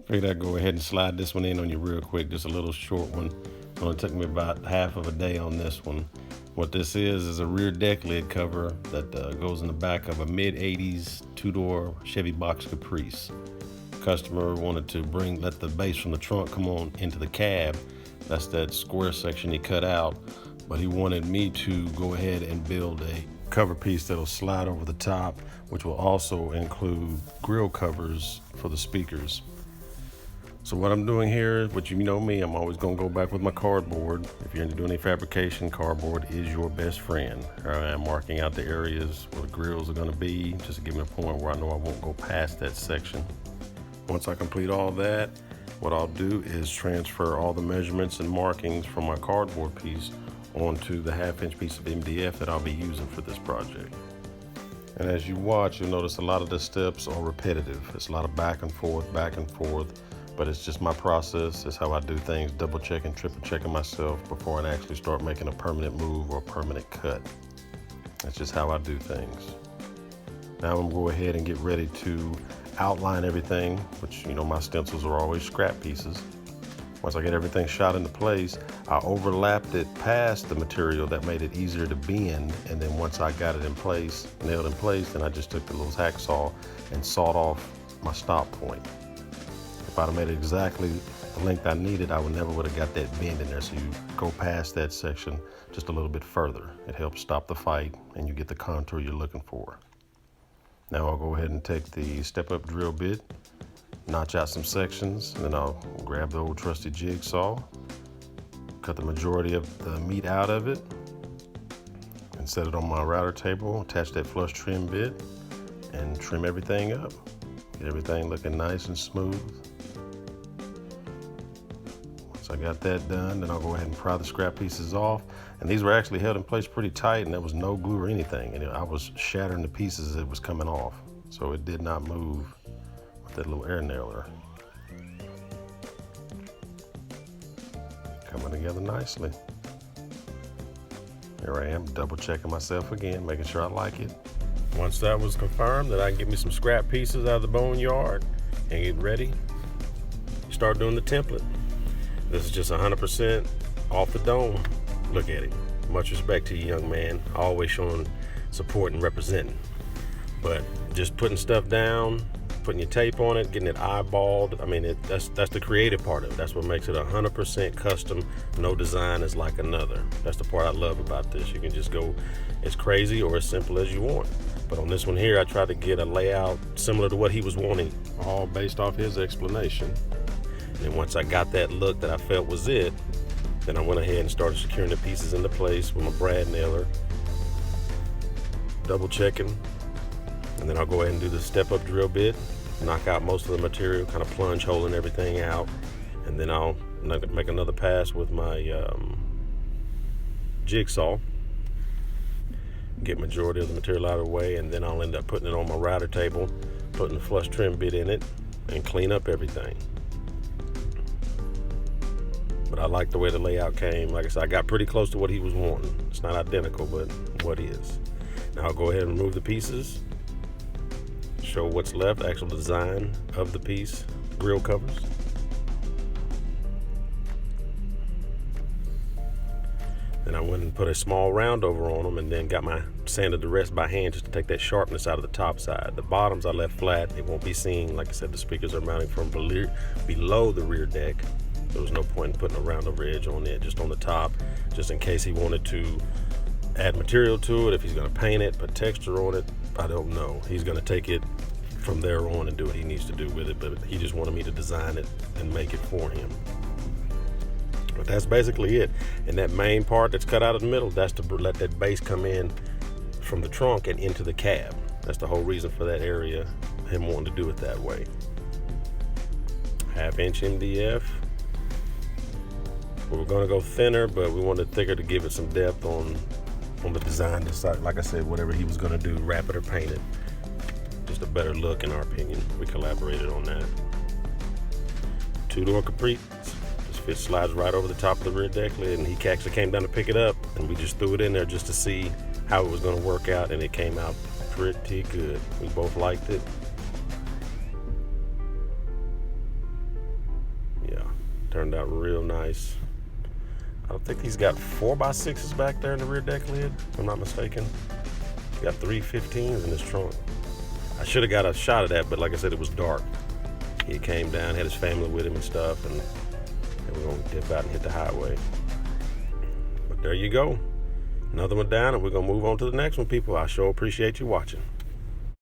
Figured I'd go ahead and slide this one in on you real quick, just a little short one. It only took me about half of a day on this one. What this is a rear deck lid cover that goes in the back of a mid-80s two-door Chevy Box Caprice. Customer wanted to let the base from the trunk come on into the cab. That's that square section he cut out, but he wanted me to go ahead and build a cover piece that'll slide over the top, which will also include grille covers for the speakers. So what I'm doing here, which you know me, I'm always going to go back with my cardboard. If you're into doing any fabrication, cardboard is your best friend. I'm marking out the areas where the grills are going to be, just to give me a point where I know I won't go past that section. Once I complete all that, what I'll do is transfer all the measurements and markings from my cardboard piece onto the 1/2-inch piece of MDF that I'll be using for this project. And as you watch, you'll notice a lot of the steps are repetitive. It's a lot of back and forth, but it's just my process. It's how I do things, double checking, triple checking myself before I actually start making a permanent move or a permanent cut. That's just how I do things. Now I'm gonna go ahead and get ready to outline everything, which my stencils are always scrap pieces. Once I get everything shot into place, I overlapped it past the material that made it easier to bend, and then once I got it in place, nailed in place, then I just took the little hacksaw and sawed off my stop point. If I'd have made it exactly the length I needed, I would have got that bend in there. So you go past that section just a little bit further. It helps stop the fight and you get the contour you're looking for. Now I'll go ahead and take the step-up drill bit, notch out some sections, and then I'll grab the old trusty jigsaw, cut the majority of the meat out of it, and set it on my router table, attach that flush trim bit, and trim everything up. Get everything looking nice and smooth. Once I got that done, then I'll go ahead and pry the scrap pieces off. And these were actually held in place pretty tight, and there was no glue or anything. And I was shattering the pieces as it was coming off. So it did not move with that little air nailer. Coming together nicely. Here I am, double checking myself again, making sure I like it. Once that was confirmed that I can get me some scrap pieces out of the boneyard and get ready, start doing the template. This is just 100% off the dome. Look at it. Much respect to you, young man. Always showing support and representing. But just putting stuff down, putting your tape on it, getting it eyeballed. I mean, that's the creative part of it. That's what makes it 100% custom. No design is like another. That's the part I love about this. You can just go as crazy or as simple as you want. But on this one here, I tried to get a layout similar to what he was wanting, all based off his explanation. And once I got that look that I felt was it, then I went ahead and started securing the pieces into place with my brad nailer, double checking, and then I'll go ahead and do the step-up drill bit, knock out most of the material, kind of plunge holing everything out, and then I'll make another pass with my jigsaw, get majority of the material out of the way, and then I'll end up putting it on my router table, putting the flush trim bit in it, and clean up everything. But I like the way the layout came. Like I said, I got pretty close to what he was wanting. It's not identical, but what is. Now I'll go ahead and remove the pieces, show what's left, actual design of the piece, grille covers. Then I went and put a small round over on them and then got my sanded the rest by hand just to take that sharpness out of the top side. The bottoms I left flat. It won't be seen. Like I said, the speakers are mounting from below the rear deck. There was no point in putting a round over edge on it, just on the top, just in case he wanted to add material to it, if he's gonna paint it, put texture on it, I don't know. He's gonna take it from there on and do what he needs to do with it, but he just wanted me to design it and make it for him. But that's basically it. And that main part that's cut out of the middle, that's to let that base come in from the trunk and into the cab. That's the whole reason for that area, him wanting to do it that way. 1/2-inch MDF. We were going to go thinner, but we wanted thicker to give it some depth on the design. Decide, like I said, whatever he was going to do, wrap it or paint it. Just a better look, in our opinion. We collaborated on that. Two-door Caprice. This fit slides right over the top of the rear deck lid, and he actually came down to pick it up, and we just threw it in there just to see how it was going to work out, and it came out pretty good. We both liked it. Turned out real nice. I think he's got 4x6s back there in the rear deck lid, if I'm not mistaken. He's got 3 15s in his trunk. I should have got a shot of that, but like I said, it was dark. He came down, had his family with him and stuff, and we're gonna dip out and hit the highway. But there you go. Another one down, and we're gonna move on to the next one, people. I sure appreciate you watching.